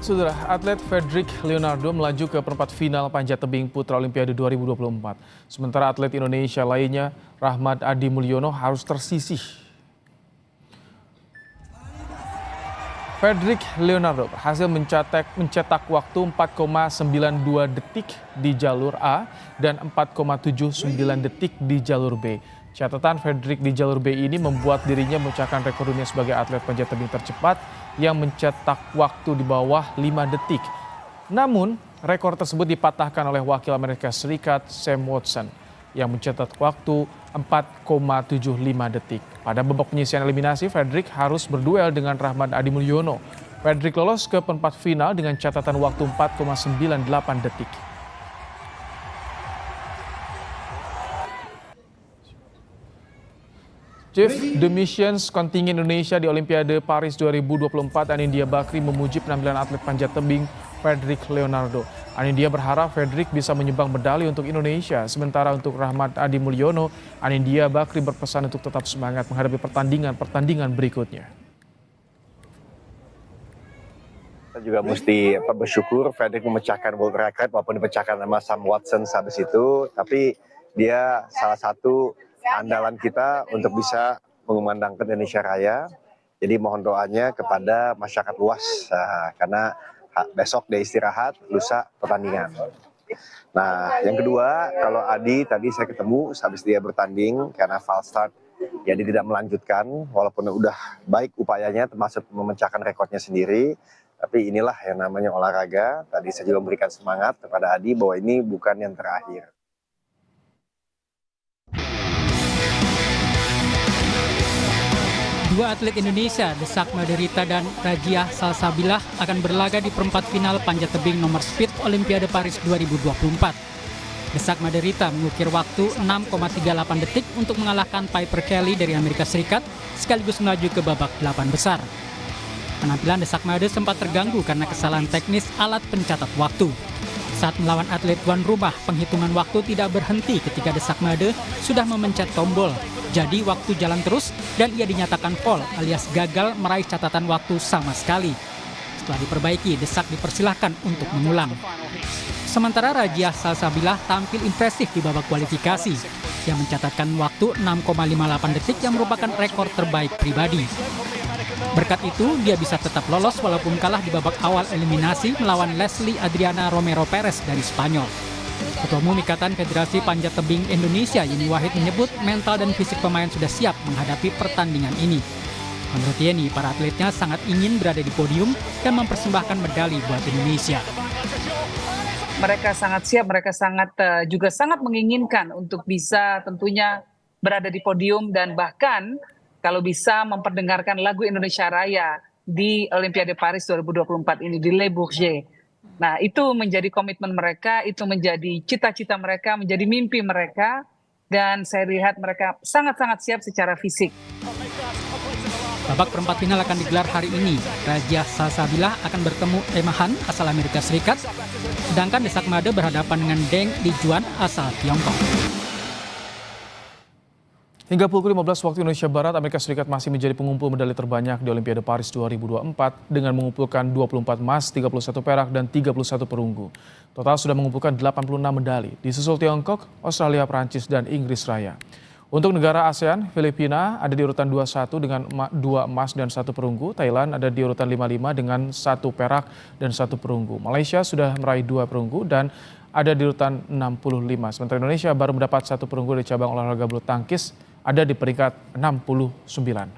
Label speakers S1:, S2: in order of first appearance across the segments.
S1: Saudara, atlet Fredrik Leonardo melaju ke perempat final panjat tebing putra Olimpiade 2024. Sementara atlet Indonesia lainnya, Rahmat Adi Mulyono, harus tersisih. Fredrik Leonardo berhasil mencetak waktu 4,92 detik di jalur A dan 4,79 detik di jalur B. Catatan Fredrik di jalur B ini membuat dirinya memecahkan rekor dunia sebagai atlet panjat tebing tercepat yang mencetak waktu di bawah 5 detik. Namun, rekor tersebut dipatahkan oleh wakil Amerika Serikat Sam Watson yang mencetak waktu 4,75 detik. Pada babak penyisihan eliminasi, Fredrik harus berduel dengan Rahmat Adi Mulyono. Fredrik lolos ke perempat final dengan catatan waktu 4,98 detik. Chief The Missions kontingen Indonesia di Olimpiade Paris 2024, Anindya Bakri, memuji penampilan atlet panjat tebing Fredrik Leonardo. Anindya berharap Fredrik bisa menyumbang medali untuk Indonesia. Sementara untuk Rahmat Adi Mulyono, Anindya Bakri berpesan untuk tetap semangat menghadapi pertandingan berikutnya.
S2: Kita juga mesti bersyukur Fredrik memecahkan world record walaupun dipecahkan sama Sam Watson habis itu, tapi dia salah satu andalan kita untuk bisa mengumandangkan Indonesia Raya. Jadi mohon doanya kepada masyarakat luas, karena besok dia istirahat, lusa pertandingan. Nah, yang kedua, kalau Adi tadi saya ketemu habis dia bertanding karena false start, jadi tidak melanjutkan walaupun udah baik upayanya termasuk memecahkan rekornya sendiri. Tapi inilah yang namanya olahraga. Tadi saya juga memberikan semangat kepada Adi bahwa ini bukan yang terakhir.
S3: Dua atlet Indonesia, Desak Maderita dan Rajia Salsabila, akan berlaga di perempat final panjat tebing nomor speed Olimpiade Paris 2024. Desak Maderita mengukir waktu 6,38 detik untuk mengalahkan Piper Kelly dari Amerika Serikat, sekaligus melaju ke babak 8 besar. Penampilan Desak Made sempat terganggu karena kesalahan teknis alat pencatat waktu. Saat melawan atlet tuan rumah, penghitungan waktu tidak berhenti ketika Desak Made sudah memencet tombol. Jadi waktu jalan terus dan ia dinyatakan foul alias gagal meraih catatan waktu sama sekali. Setelah diperbaiki, Desak dipersilahkan untuk mengulang. Sementara Rajia Salsabila tampil impresif di babak kualifikasi yang mencatatkan waktu 6,58 detik yang merupakan rekor terbaik pribadi. Berkat itu, dia bisa tetap lolos walaupun kalah di babak awal eliminasi melawan Leslie Adriana Romero Perez dari Spanyol. Ketua Umum Ikatan Federasi Panjat Tebing Indonesia, Yeni Wahid, menyebut mental dan fisik pemain sudah siap menghadapi pertandingan ini. Menurut Yeni, para atletnya sangat ingin berada di podium dan mempersembahkan medali buat Indonesia.
S4: Mereka sangat siap, mereka juga sangat menginginkan untuk bisa tentunya berada di podium dan bahkan kalau bisa memperdengarkan lagu Indonesia Raya di Olimpiade Paris 2024 ini di Le Bourget. Nah, itu menjadi komitmen mereka, itu menjadi cita-cita mereka, menjadi mimpi mereka, dan saya lihat mereka sangat-sangat siap secara fisik.
S3: Babak perempat final akan digelar hari ini. Rajia Salsabila akan bertemu Emma Han asal Amerika Serikat, sedangkan Desak Made berhadapan dengan Deng Lijuan asal Tiongkok.
S1: Hingga pukul 15 waktu Indonesia Barat, Amerika Serikat masih menjadi pengumpul medali terbanyak di Olimpiade Paris 2024 dengan mengumpulkan 24 emas, 31 perak, dan 31 perunggu. Total sudah mengumpulkan 86 medali, disusul Tiongkok, Australia, Prancis, dan Inggris Raya. Untuk negara ASEAN, Filipina ada di urutan 21 dengan 2 emas dan 1 perunggu. Thailand ada di urutan 55 dengan 1 perak dan 1 perunggu. Malaysia sudah meraih 2 perunggu dan ada di urutan 65. Sementara Indonesia baru mendapat 1 perunggu dari cabang olahraga bulu tangkis, ada di peringkat 69.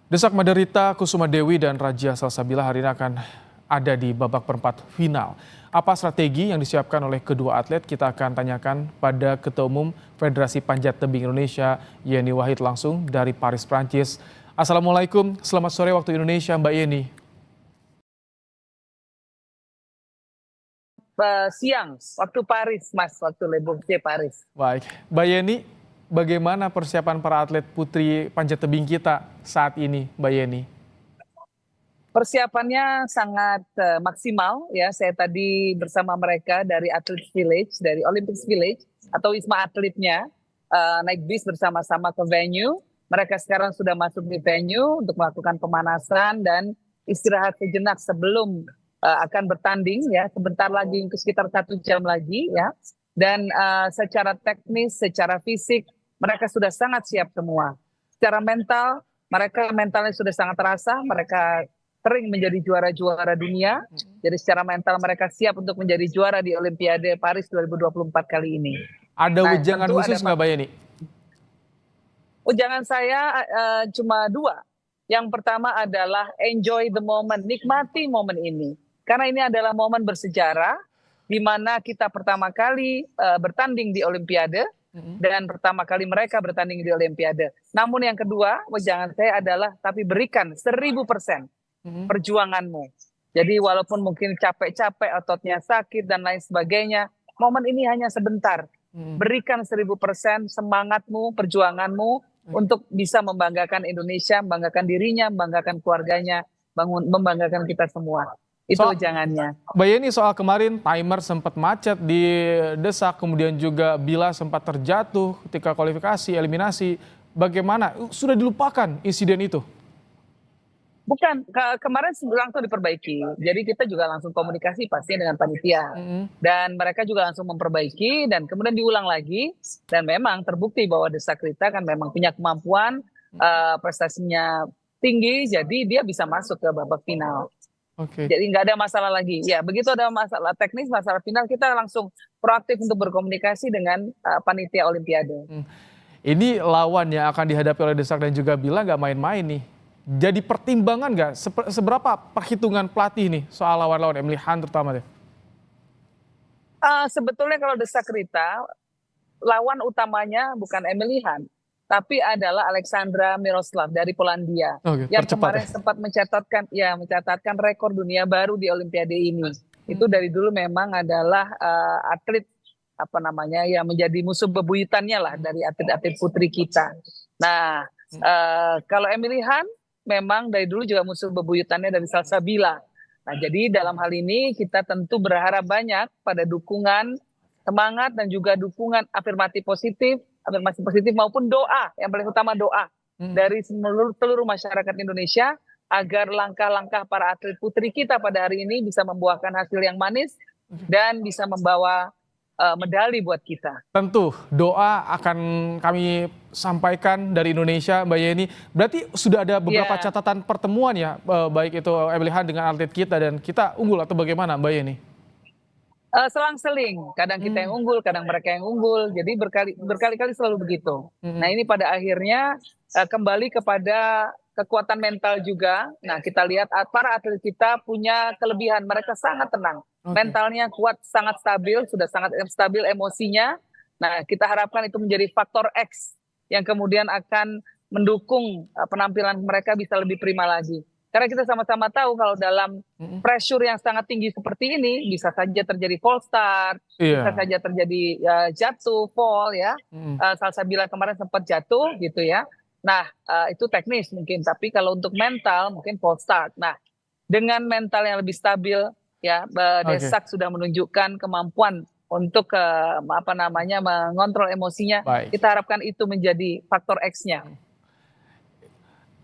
S1: Desak Maderita, Kusuma Dewi, dan Rajia Salsabila hari ini akan ada di babak perempat final. Apa strategi yang disiapkan oleh kedua atlet? Kita akan tanyakan pada Ketua Umum Federasi Panjat Tebing Indonesia, Yeni Wahid, langsung dari Paris, Prancis. Assalamualaikum, selamat sore waktu Indonesia, Mbak Yeni.
S4: Siang, waktu Paris, Mas, waktu Le Bourget Paris.
S1: Baik, Mbak Yeni, bagaimana persiapan para atlet putri panjat tebing kita saat ini, Mbak Yeni?
S4: Persiapannya sangat maksimal ya. Saya tadi bersama mereka dari Athletics Village, dari Olympics Village atau Wisma Atletnya, naik bis bersama-sama ke venue. Mereka sekarang sudah masuk di venue untuk melakukan pemanasan dan istirahat sejenak sebelum akan bertanding ya, sebentar lagi, sekitar 1 jam lagi ya. Dan secara teknis, secara fisik mereka sudah sangat siap semua. Secara mental, mereka mentalnya sudah sangat terasa, mereka sering menjadi juara-juara dunia. Jadi secara mental mereka siap untuk menjadi juara di Olimpiade Paris 2024 kali ini.
S1: Ada
S4: Nah,
S1: wejangan
S4: tentu
S1: khusus nggak Mbak Yeni?
S4: Ujangan saya cuma 2. Yang pertama adalah enjoy the moment, nikmati momen ini. Karena ini adalah momen bersejarah di mana kita pertama kali bertanding di Olimpiade dan pertama kali mereka bertanding di Olimpiade. Namun yang kedua, wejangan saya adalah tapi berikan 1000% perjuanganmu. Jadi walaupun mungkin capek-capek, ototnya sakit dan lain sebagainya, momen ini hanya sebentar. Berikan 1000% semangatmu, perjuanganmu untuk bisa membanggakan Indonesia, membanggakan dirinya, membanggakan keluarganya, membanggakan kita semua. Itu jangannya.
S1: Mbak Yeni, soal kemarin timer sempat macet di Desak, kemudian juga Bila sempat terjatuh ketika kualifikasi, eliminasi. Bagaimana? Sudah dilupakan insiden itu?
S4: Bukan, kemarin langsung diperbaiki. Jadi kita juga langsung komunikasi pasti dengan panitia. Dan mereka juga langsung memperbaiki dan kemudian diulang lagi. Dan memang terbukti bahwa Desak Rita kan memang punya kemampuan, prestasinya tinggi, jadi dia bisa masuk ke babak final. Jadi nggak ada masalah lagi. Ya, begitu ada masalah teknis, masalah final, kita langsung proaktif untuk berkomunikasi dengan panitia Olimpiade.
S1: Ini lawan yang akan dihadapi oleh Desak dan juga Bila nggak main-main nih. Jadi pertimbangan nggak? Seberapa perhitungan pelatih nih soal lawan-lawan Emily Hunt terutama deh?
S4: Sebetulnya kalau Desak Rita, lawan utamanya bukan Emily Hunt, tapi adalah Alexandra Miroslav dari Polandia yang kemarin sempat mencatatkan rekor dunia baru di Olimpiade ini. Itu dari dulu memang adalah atlet yang menjadi musuh bebuyutannya lah dari atlet-atlet putri kita. Nah, kalau Emily Hunt memang dari dulu juga musuh bebuyutannya dari Salsabila. Nah, jadi dalam hal ini kita tentu berharap banyak pada dukungan, semangat dan juga dukungan afirmasi positif maupun doa, yang paling utama doa dari seluruh masyarakat Indonesia agar langkah-langkah para atlet putri kita pada hari ini bisa membuahkan hasil yang manis dan bisa membawa medali buat kita.
S1: Tentu doa akan kami sampaikan dari Indonesia, Mbak Yeni. Berarti sudah ada beberapa catatan pertemuan ya, baik itu Emily Hunt dengan atlet kita dan kita unggul atau bagaimana, Mbak Yeni?
S4: Selang-seling, kadang kita yang unggul, kadang mereka yang unggul, jadi berkali-kali selalu begitu. Nah, ini pada akhirnya kembali kepada kekuatan mental juga. Nah, kita lihat para atlet kita punya kelebihan, mereka sangat tenang, mentalnya kuat, sangat stabil, sudah sangat stabil emosinya. Nah, kita harapkan itu menjadi faktor X yang kemudian akan mendukung penampilan mereka bisa lebih prima lagi. Karena kita sama-sama tahu kalau dalam pressure yang sangat tinggi seperti ini bisa saja terjadi false start, bisa saja terjadi jatuh, fall ya. Salsabila kemarin sempat jatuh gitu ya. Nah, itu teknis mungkin, tapi kalau untuk mental mungkin false start. Nah, dengan mental yang lebih stabil ya, Desak sudah menunjukkan kemampuan untuk mengontrol emosinya. Kita harapkan itu menjadi faktor X-nya.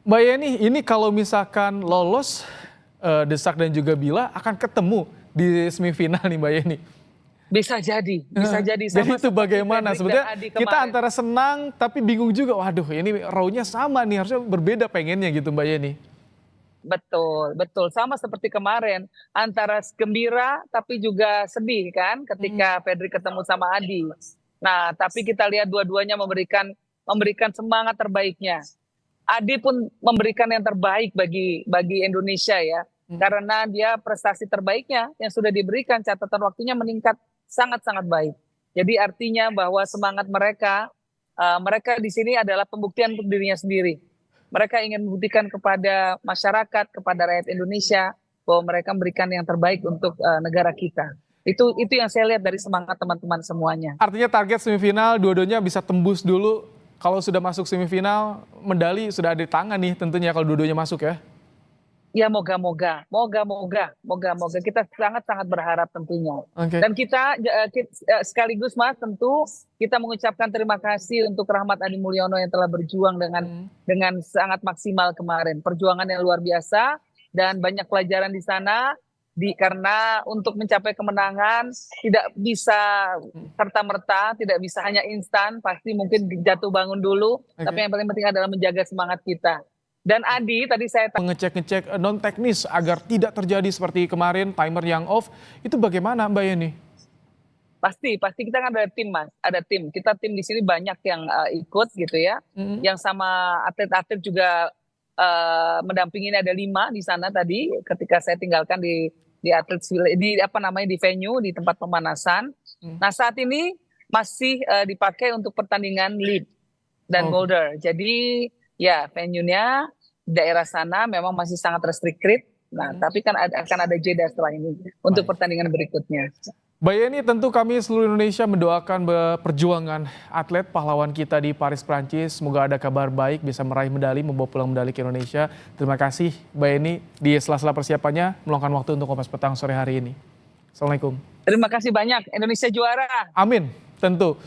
S1: Mbak Yeni, ini kalau misalkan lolos Desak dan juga Bila akan ketemu di semifinal nih Mbak Yeni.
S4: Bisa jadi.
S1: Jadi itu bagaimana? Sebetulnya kita antara senang tapi bingung juga. Waduh, ini row-nya sama nih, harusnya berbeda pengennya gitu Mbak Yeni.
S4: Betul. Sama seperti kemarin, antara gembira tapi juga sedih kan ketika Fedri ketemu sama Adi. Nah, tapi kita lihat dua-duanya memberikan semangat terbaiknya. Adi pun memberikan yang terbaik bagi Indonesia ya, karena dia prestasi terbaiknya yang sudah diberikan, catatan waktunya meningkat sangat-sangat baik. Jadi artinya bahwa semangat mereka di sini adalah pembuktian untuk dirinya sendiri. Mereka ingin membuktikan kepada masyarakat, kepada rakyat Indonesia bahwa mereka memberikan yang terbaik untuk negara kita. Itu yang saya lihat dari semangat teman-teman semuanya.
S1: Artinya target semifinal dua-duanya bisa tembus dulu. Kalau sudah masuk semifinal, medali sudah ada di tangan nih tentunya kalau dua-duanya masuk ya.
S4: Ya moga-moga kita sangat-sangat berharap tentunya. Dan kita sekaligus Mas tentu kita mengucapkan terima kasih untuk Rahmat Adi Mulyono yang telah berjuang dengan sangat maksimal kemarin. Perjuangan yang luar biasa dan banyak pelajaran di sana. Karena untuk mencapai kemenangan tidak bisa serta-merta, tidak bisa hanya instan, pasti mungkin jatuh bangun dulu, tapi yang paling penting adalah menjaga semangat kita. Dan Adi, tadi saya
S1: Mengecek-ngecek non teknis agar tidak terjadi seperti kemarin timer yang off, itu bagaimana Mbak Yeni?
S4: pasti kita kan ada tim, Mas, ada tim. Kita tim di sini banyak yang ikut gitu ya, yang sama atlet-atlet juga mendampingi, ada 5 di sana tadi ketika saya tinggalkan di atlet di venue, di tempat pemanasan. Nah, saat ini masih dipakai untuk pertandingan lead dan boulder. Jadi ya venue-nya daerah sana memang masih sangat restricted. Nah, tapi kan akan ada jeda setelah ini untuk pertandingan berikutnya.
S1: Mbak Yeni, tentu kami seluruh Indonesia mendoakan perjuangan atlet pahlawan kita di Paris, Prancis. Semoga ada kabar baik, bisa meraih medali, membawa pulang medali ke Indonesia. Terima kasih Mbak Yeni di sela-sela persiapannya meluangkan waktu untuk Kompas Petang sore hari ini. Assalamualaikum.
S4: Terima kasih banyak, Indonesia juara.
S1: Amin, tentu.